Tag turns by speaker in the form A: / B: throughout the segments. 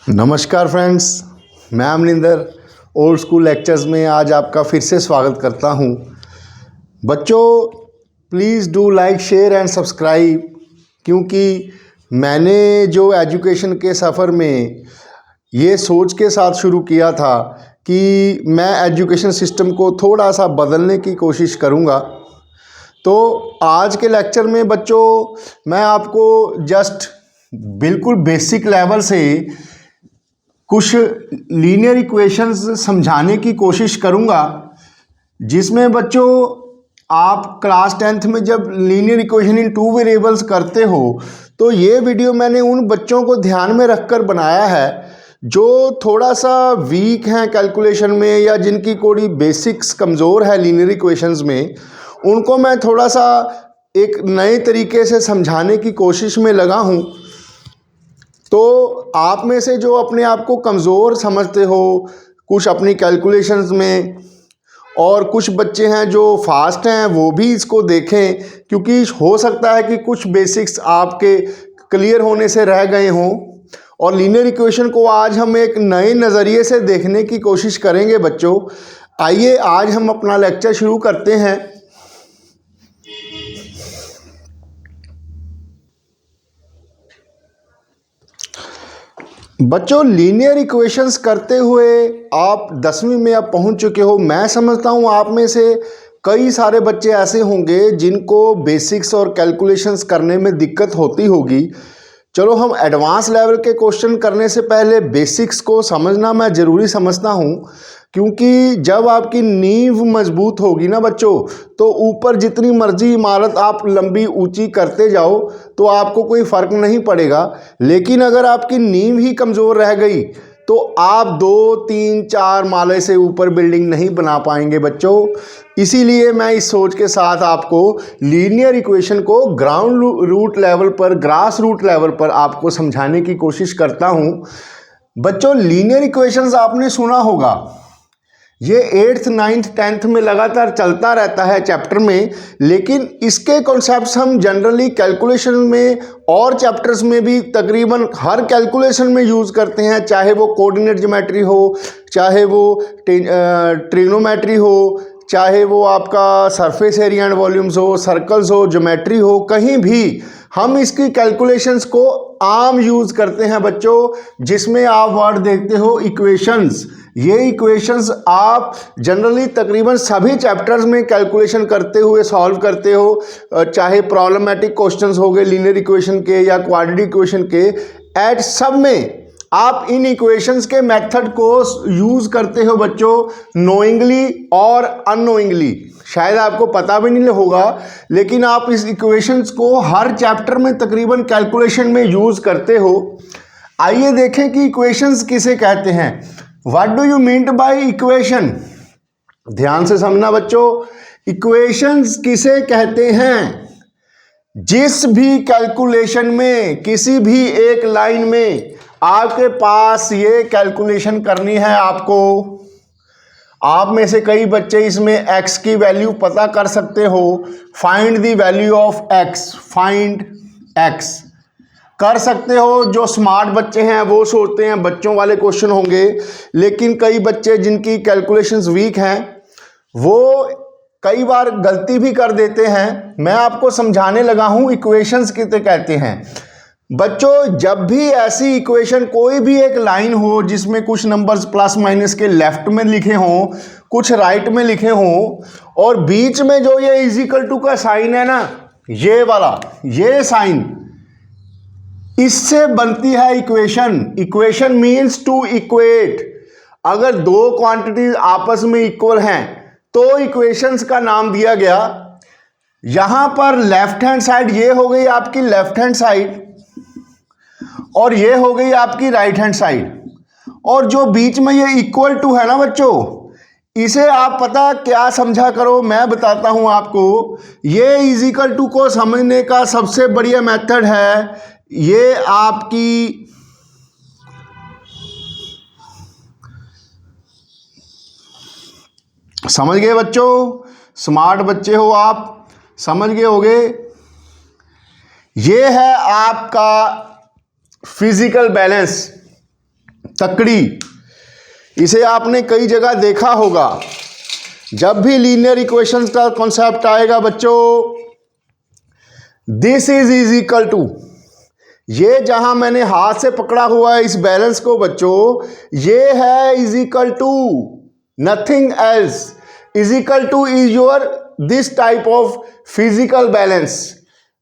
A: नमस्कार फ्रेंड्स, मैं Amarinder old school lectures में आज आपका फिर से स्वागत करता हूं। बच्चों, please do like, share and subscribe, क्योंकि मैंने जो एजुकेशन के सफ़र में ये सोच के साथ शुरू किया था कि मैं एजुकेशन सिस्टम को थोड़ा सा बदलने की कोशिश करूंगा। तो आज के लेक्चर में बच्चों मैं आपको जस्ट बिल्कुल बेसिक लेवल से कुछ लीनियर इक्वेशंस समझाने की कोशिश करूंगा, जिसमें बच्चों आप क्लास 10th में जब linear equation in two variables करते हो तो ये वीडियो मैंने उन बच्चों को ध्यान में रखकर बनाया है जो थोड़ा सा वीक हैं कैलकुलेशन में या जिनकी कोई बेसिक्स कमज़ोर है लीनियर इक्वेशंस में। उनको मैं थोड़ा सा एक नए तरीके से समझाने की कोशिश में लगा हूँ। तो आप में से जो अपने आप को कमज़ोर समझते हो कुछ अपनी कैलकुलेशंस में, और कुछ बच्चे हैं जो फास्ट हैं, वो भी इसको देखें, क्योंकि हो सकता है कि कुछ बेसिक्स आपके क्लियर होने से रह गए हों। और लीनियर इक्वेशन को आज हम एक नए नज़रिए से देखने की कोशिश करेंगे बच्चों। आइए आज हम अपना लेक्चर शुरू करते हैं। बच्चों, लीनियर इक्वेशंस करते हुए आप 10वीं में अब पहुंच चुके हो। मैं समझता हूं आप में से कई सारे बच्चे ऐसे होंगे जिनको बेसिक्स और कैलकुलेशंस करने में दिक्कत होती होगी। चलो, हम एडवांस लेवल के क्वेश्चन करने से पहले बेसिक्स को समझना मैं ज़रूरी समझता हूं, क्योंकि जब आपकी नींव मजबूत होगी ना बच्चों, तो ऊपर जितनी मर्जी इमारत आप लंबी ऊंची करते जाओ तो आपको कोई फ़र्क नहीं पड़ेगा। लेकिन अगर आपकी नींव ही कमज़ोर रह गई तो आप 2, 3, 4 माले से ऊपर बिल्डिंग नहीं बना पाएंगे बच्चों। इसीलिए मैं इस सोच के साथ आपको लीनियर इक्वेशन को ग्राउंड रूट लेवल पर, ग्रास रूट लेवल पर आपको समझाने की कोशिश करता हूं। बच्चों, लीनियर इक्वेशंस आपने सुना होगा, ये 8th, 9th, 10th में लगातार चलता रहता है चैप्टर में। लेकिन इसके कॉन्सेप्ट्स हम जनरली कैलकुलेशन में और चैप्टर्स में भी तकरीबन हर कैलकुलेशन में यूज़ करते हैं, चाहे वो कोऑर्डिनेट ज्योमेट्री हो, चाहे वो ट्रिग्नोमेट्री हो, चाहे वो आपका सरफेस एरिया एंड वॉल्यूम्स हो, सर्कल्स हो, ज्योमेट्री हो, कहीं भी हम इसकी कैलकुलेशंस को आम यूज़ करते हैं बच्चों, जिसमें आप वर्ड देखते हो इक्वेशंस। ये इक्वेशंस आप जनरली तकरीबन सभी चैप्टर्स में कैलकुलेशन करते हुए सॉल्व करते हो, चाहे प्रॉब्लमेटिक क्वेश्चंस हो गए लीनियर इक्वेशन के या क्वाड्रेटिक इक्वेशन के, एट सब में आप इन इक्वेशंस के मेथड को यूज़ करते हो बच्चों, नोइंगली और अननोइंगली। शायद आपको पता भी नहीं होगा, लेकिन आप इस इक्वेशंस को हर चैप्टर में तकरीबन कैलकुलेशन में यूज़ करते हो। आइए देखें कि इक्वेशंस किसे कहते हैं। What do you mean by equation? ध्यान से समझना बच्चों, इक्वेशंस किसे कहते हैं? जिस भी कैलकुलेशन में, किसी भी एक लाइन में आपके पास ये कैलकुलेशन करनी है आपको। आप में से कई बच्चे इसमें x की वैल्यू पता कर सकते हो। Find the value of x, find x कर सकते हो। जो स्मार्ट बच्चे हैं वो सोचते हैं बच्चों वाले क्वेश्चन होंगे, लेकिन कई बच्चे जिनकी कैलकुलेशंस वीक हैं वो कई बार गलती भी कर देते हैं। मैं आपको समझाने लगा हूं इक्वेशंस किसे कहते हैं। बच्चों, जब भी ऐसी इक्वेशन, कोई भी एक लाइन हो जिसमें कुछ नंबर्स प्लस माइनस के लेफ्ट में लिखे हों, कुछ राइट में लिखे हों, और बीच में जो ये इज इक्वल टू का साइन है ना, ये वाला, ये साइन, इससे बनती है equation. Equation means to equate. अगर दो क्वांटिटीज आपस में इक्वल हैं तो इक्वेशंस का नाम दिया गया। यहां पर लेफ्ट हैंड साइड ये हो गई आपकी लेफ्ट हैंड साइड, और ये हो गई आपकी राइट हैंड साइड, और जो बीच में ये इक्वल टू है ना बच्चों, इसे आप पता क्या समझा करो, मैं बताता हूं आपको। ये इज इक्वल टू को समझने का सबसे बढ़िया मेथड है, ये आपकी समझ गए बच्चों? स्मार्ट बच्चे हो आप, समझ गए होगे। ये है आपका फिजिकल बैलेंस। तकड़ी, इसे आपने कई जगह देखा होगा। जब भी लीनियर इक्वेशंस का कॉन्सेप्ट आएगा बच्चों, दिस इज इक्वल टू, ये जहां मैंने हाथ से पकड़ा हुआ है इस बैलेंस को बच्चों, ये है is equal to nothing else, is equal to is your this type of physical balance.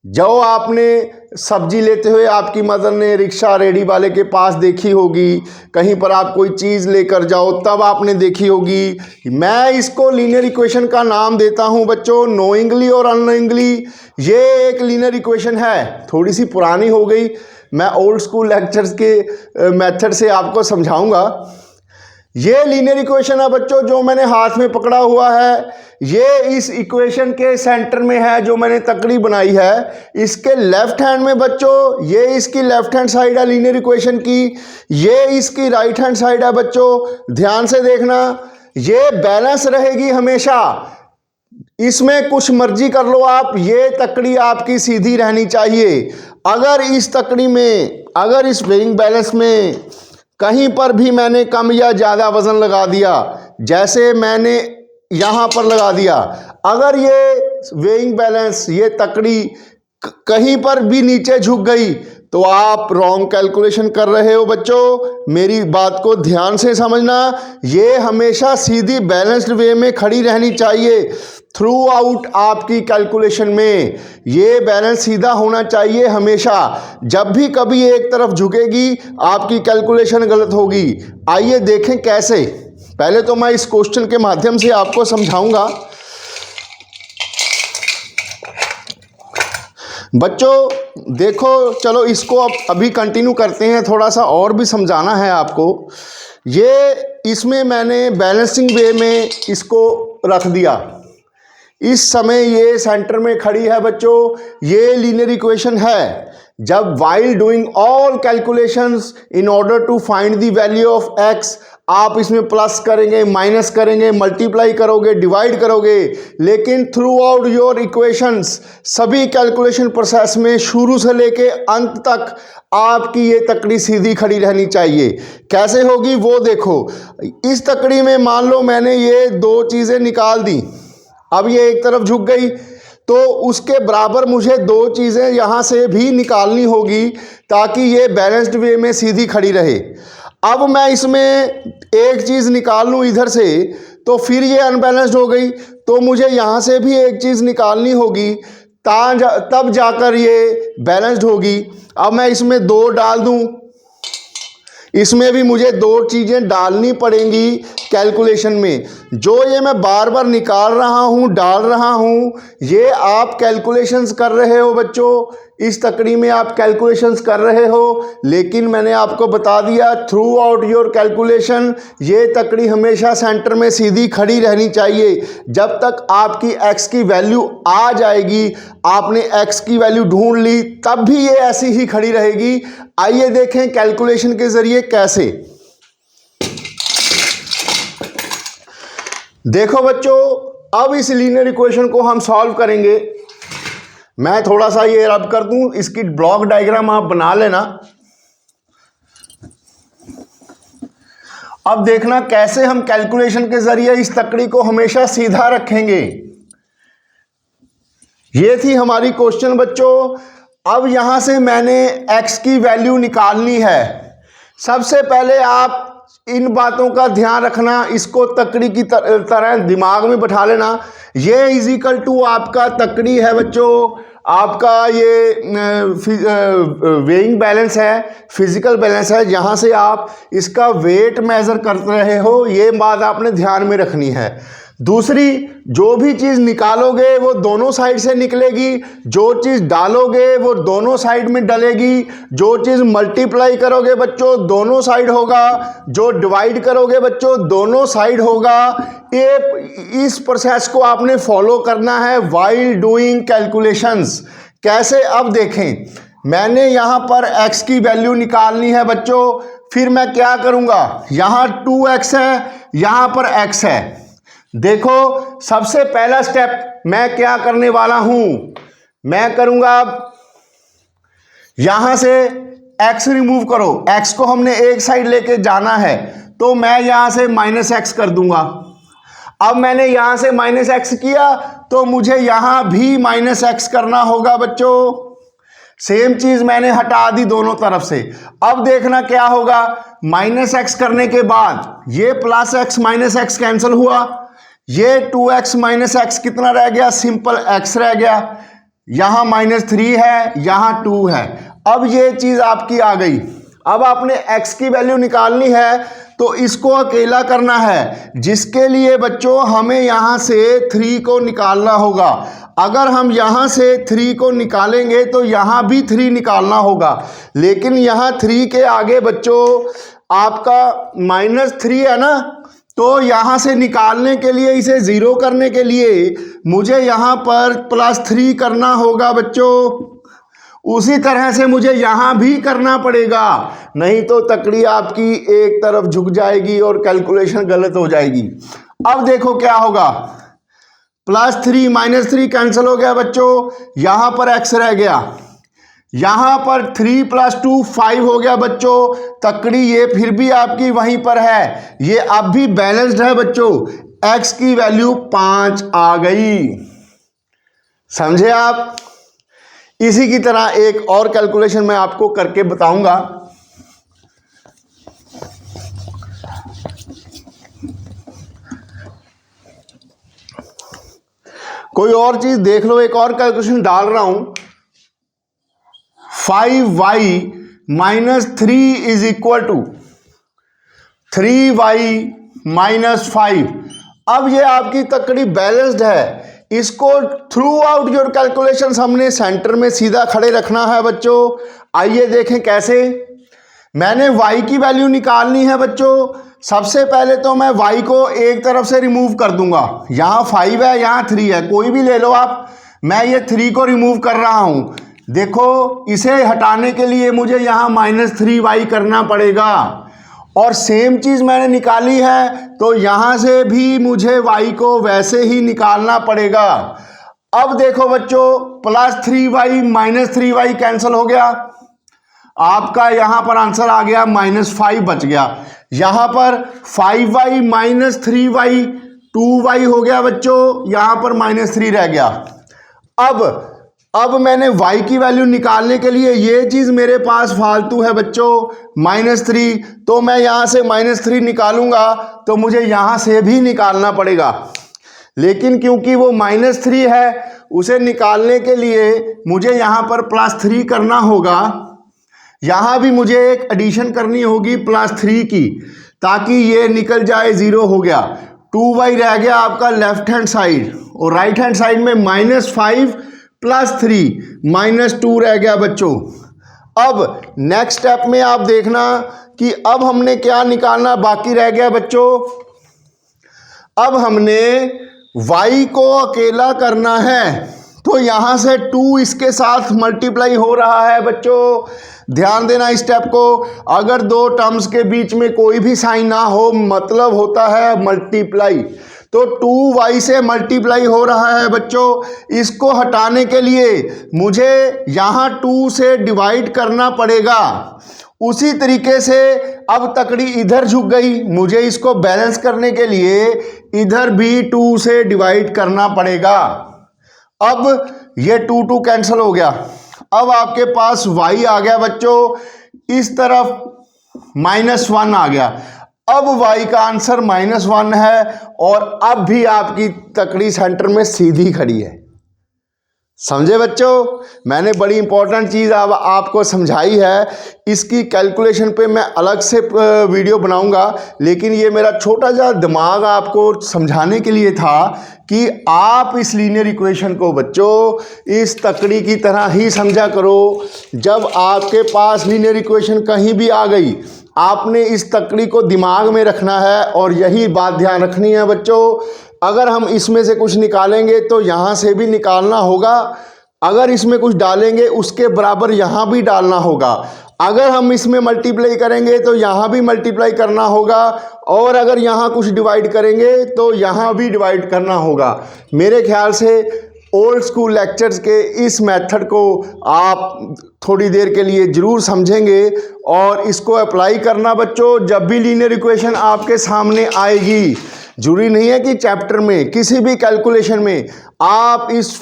A: जो आपने सब्जी लेते हुए आपकी मदर ने रिक्शा रेडी वाले के पास देखी होगी, कहीं पर आप कोई चीज़ लेकर जाओ तब आपने देखी होगी। मैं इसको लीनियर इक्वेशन का नाम देता हूं बच्चों, नोइंगली और अननोइंगली। ये एक लीनियर इक्वेशन है, थोड़ी सी पुरानी हो गई, मैं ओल्ड स्कूल लेक्चर्स के मेथड से आपको समझाऊंगा। ये लीनियर इक्वेशन है बच्चों जो मैंने हाथ में पकड़ा हुआ है, ये इस इक्वेशन के सेंटर में है जो मैंने तकड़ी बनाई है। इसके लेफ्ट हैंड में बच्चों, ये इसकी लेफ्ट हैंड साइड है लीनियर इक्वेशन की, ये इसकी राइट हैंड साइड है बच्चों। ध्यान से देखना, ये बैलेंस रहेगी हमेशा, इसमें कुछ मर्जी कर लो आप, ये तकड़ी आपकी सीधी रहनी चाहिए। अगर इस तकड़ी में, अगर इस वेइंग बैलेंस में कहीं पर भी मैंने कम या ज़्यादा वज़न लगा दिया, जैसे मैंने यहाँ पर लगा दिया, अगर ये वेइंग बैलेंस, ये तकड़ी कहीं पर भी नीचे झुक गई तो आप रॉन्ग कैलकुलेशन कर रहे हो बच्चों। मेरी बात को ध्यान से समझना, ये हमेशा सीधी बैलेंस्ड वे में खड़ी रहनी चाहिए। थ्रू आउट आपकी कैलकुलेशन में ये बैलेंस सीधा होना चाहिए हमेशा। जब भी कभी एक तरफ झुकेगी आपकी कैलकुलेशन गलत होगी। आइए देखें कैसे। पहले तो मैं इस क्वेश्चन के माध्यम से आपको समझाऊंगा। बच्चों देखो, चलो इसको अब अभी कंटिन्यू करते हैं, थोड़ा सा और भी समझाना है आपको। ये इसमें मैंने बैलेंसिंग वे में इसको रख दिया, इस समय ये सेंटर में खड़ी है बच्चों। ये लीनियर इक्वेशन है। जब while doing all calculations in order to find the value of x, आप इसमें प्लस करेंगे, माइनस करेंगे, मल्टीप्लाई करोगे, डिवाइड करोगे, लेकिन थ्रू आउट योर इक्वेशंस, सभी कैलकुलेशन प्रोसेस में शुरू से लेके अंत तक आपकी ये तकड़ी सीधी खड़ी रहनी चाहिए। कैसे होगी वो देखो। इस तकड़ी में मान लो मैंने ये दो चीज़ें निकाल दी, अब ये एक तरफ झुक गई तो उसके बराबर मुझे दो चीज़ें यहाँ से भी निकालनी होगी ताकि ये बैलेंस्ड वे में सीधी खड़ी रहे। अब मैं इसमें एक चीज़ निकाल लूँ इधर से तो फिर ये अनबैलेंस्ड हो गई, तो मुझे यहाँ से भी एक चीज़ निकालनी होगी तब जाकर ये बैलेंस्ड होगी। अब मैं इसमें दो डाल दूँ, इसमें भी मुझे दो चीज़ें डालनी पड़ेंगी कैलकुलेशन में। जो ये मैं बार बार निकाल रहा हूँ, डाल रहा हूँ, ये आप कैलकुलेशंस कर रहे हो बच्चों, इस तकड़ी में आप कैलकुलेशंस कर रहे हो। लेकिन मैंने आपको बता दिया थ्रू आउट योर कैलकुलेशन ये तकड़ी हमेशा सेंटर में सीधी खड़ी रहनी चाहिए। जब तक आपकी एक्स की वैल्यू आ जाएगी, आपने एक्स की वैल्यू ढूंढ ली, तब भी ये ऐसी ही खड़ी रहेगी। आइए देखें कैलकुलेशन के जरिए कैसे। देखो बच्चों, अब इस लीनियर इक्वेशन को हम सॉल्व करेंगे। मैं थोड़ा सा ये रब कर दूं, इसकी ब्लॉक डायग्राम आप बना लेना। अब देखना कैसे हम कैलकुलेशन के जरिए इस तकड़ी को हमेशा सीधा रखेंगे। ये थी हमारी क्वेश्चन बच्चों। अब यहां से मैंने x की वैल्यू निकालनी है। सबसे पहले आप इन बातों का ध्यान रखना, इसको तकड़ी की तरह दिमाग में बैठा लेना। ये इज इक्वल टू आपका तकड़ी है बच्चों, आपका ये वेइंग बैलेंस है, फिजिकल बैलेंस है, जहाँ से आप इसका वेट मेजर कर रहे हो, ये बात आपने ध्यान में रखनी है। दूसरी, जो भी चीज़ निकालोगे वो दोनों साइड से निकलेगी, जो चीज़ डालोगे वो दोनों साइड में डलेगी, जो चीज़ मल्टीप्लाई करोगे बच्चों दोनों साइड होगा, जो डिवाइड करोगे बच्चों दोनों साइड होगा। ये इस प्रोसेस को आपने फॉलो करना है व्हाइल डूइंग कैलकुलेशंस। कैसे, अब देखें, मैंने यहाँ पर x की वैल्यू निकालनी है बच्चों। फिर मैं क्या करूँगा, यहाँ 2x है, यहाँ पर x है। देखो, सबसे पहला स्टेप मैं क्या करने वाला हूं, मैं करूंगा यहां से x रिमूव करो, x को हमने एक साइड लेके जाना है, तो मैं यहां से -x कर दूंगा। अब मैंने यहां से -x किया तो मुझे यहां भी -x करना होगा बच्चों। सेम चीज मैंने हटा दी दोनों तरफ से। अब देखना क्या होगा, -x करने के बाद ये +x -x कैंसिल हुआ, ये 2x -x कितना रह गया, सिंपल x रह गया, यहां -3 है, यहां 2 है। अब ये चीज आपकी आ गई। अब आपने x की वैल्यू निकालनी है तो इसको अकेला करना है, जिसके लिए बच्चों हमें यहां से 3 को निकालना होगा। अगर हम यहां से 3 को निकालेंगे तो यहां भी 3 निकालना होगा, लेकिन यहां 3 के आगे बच्चों आपका -3 है ना, तो यहां से निकालने के लिए, इसे 0 करने के लिए मुझे यहां पर +3 करना होगा बच्चों। उसी तरह से मुझे यहां भी करना पड़ेगा, नहीं तो तकड़ी आपकी एक तरफ झुक जाएगी और कैलकुलेशन गलत हो जाएगी। अब देखो क्या होगा, +3 -3 कैंसिल हो गया बच्चों, यहां पर x रह गया, यहां पर 3 + 2 5 हो गया बच्चों। तकड़ी ये फिर भी आपकी वहीं पर है, ये अब भी बैलेंस्ड है बच्चों, x की वैल्यू 5 आ गई। समझे आप? इसी की तरह एक और कैलकुलेशन मैं आपको करके बताऊंगा। कोई और चीज देख लो, एक और कैलकुलेशन डाल रहा हूं। 5y - 3 = 3y - 5। अब ये आपकी तकड़ी बैलेंस्ड है, इसको थ्रू आउट योर कैलकुलेशंस हमने सेंटर में सीधा खड़े रखना है बच्चों। आइए देखें कैसे। मैंने y की वैल्यू निकालनी है बच्चों। सबसे पहले तो मैं y को एक तरफ से रिमूव कर दूंगा, यहां 5 है, यहां 3 है, कोई भी ले लो आप। मैं ये 3 को रिमूव कर रहा हूं। देखो, इसे हटाने के लिए मुझे यहां -3y करना पड़ेगा, और सेम चीज मैंने निकाली है तो यहां से भी मुझे y को वैसे ही निकालना पड़ेगा। अब देखो बच्चों, +3y -3y कैंसिल हो गया, आपका यहां पर आंसर आ गया, -5 बच गया। यहां पर 5y - 3y 2y हो गया बच्चों, यहां पर -3 रह गया। अब मैंने y की वैल्यू निकालने के लिए, ये चीज मेरे पास फालतू है बच्चों, -3, तो मैं यहां से -3 निकालूंगा तो मुझे यहां से भी निकालना पड़ेगा, लेकिन क्योंकि वो -3 है, उसे निकालने के लिए मुझे यहां पर +3 करना होगा। यहां भी मुझे एक एडिशन करनी होगी +3 की, ताकि ये निकल जाए, 0 हो गया। 2y रह गया आपका लेफ्ट हैंड साइड, और राइट हैंड साइड में -5 + 3 -2 रह गया बच्चों। अब नेक्स्ट स्टेप में आप देखना कि अब हमने क्या निकालना बाकी रह गया बच्चों। अब हमने y को अकेला करना है, तो यहां से 2 इसके साथ मल्टीप्लाई हो रहा है बच्चों। ध्यान देना इस स्टेप को। अगर दो टर्म्स के बीच में कोई भी साइन ना हो, मतलब होता है मल्टीप्लाई, तो 2y से मल्टीप्लाई हो रहा है बच्चों। इसको हटाने के लिए मुझे यहां 2 से डिवाइड करना पड़ेगा। उसी तरीके से अब तकड़ी इधर झुक गई, मुझे इसको बैलेंस करने के लिए इधर भी 2 से डिवाइड करना पड़ेगा। अब ये 2 कैंसिल हो गया। अब आपके पास y आ गया बच्चों, इस तरफ -1 आ गया। अब y का आंसर -1 है, और अब भी आपकी तकड़ी सेंटर में सीधी खड़ी है। समझे बच्चों? मैंने बड़ी इंपॉर्टेंट चीज़ अब आपको समझाई है। इसकी कैलकुलेशन पे मैं अलग से वीडियो बनाऊंगा, लेकिन ये मेरा छोटा सा दिमाग आपको समझाने के लिए था कि आप इस लीनियर इक्वेशन को बच्चों इस तकड़ी की तरह ही समझा करो। जब आपके पास लीनियर इक्वेशन कहीं भी आ गई, आपने इस तकड़ी को दिमाग में रखना है, और यही बात ध्यान रखनी है बच्चों। अगर हम इसमें से कुछ निकालेंगे तो यहाँ से भी निकालना होगा, अगर इसमें कुछ डालेंगे उसके बराबर यहाँ भी डालना होगा, अगर हम इसमें मल्टीप्लाई करेंगे तो यहाँ भी मल्टीप्लाई करना होगा, और अगर यहाँ कुछ डिवाइड करेंगे तो यहाँ भी डिवाइड करना होगा। मेरे ख्याल से ओल्ड स्कूल लेक्चर्स के इस मेथड को आप थोड़ी देर के लिए ज़रूर समझेंगे और इसको अप्लाई करना बच्चों। जब भी लीनियर इक्वेशन आपके सामने आएगी, जरूरी नहीं है कि चैप्टर में, किसी भी कैलकुलेशन में, आप इस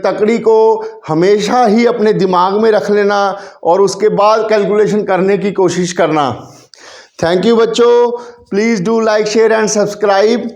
A: तकड़ी को हमेशा ही अपने दिमाग में रख लेना और उसके बाद कैलकुलेशन करने की कोशिश करना। थैंक यू बच्चों। Please do like, share and subscribe.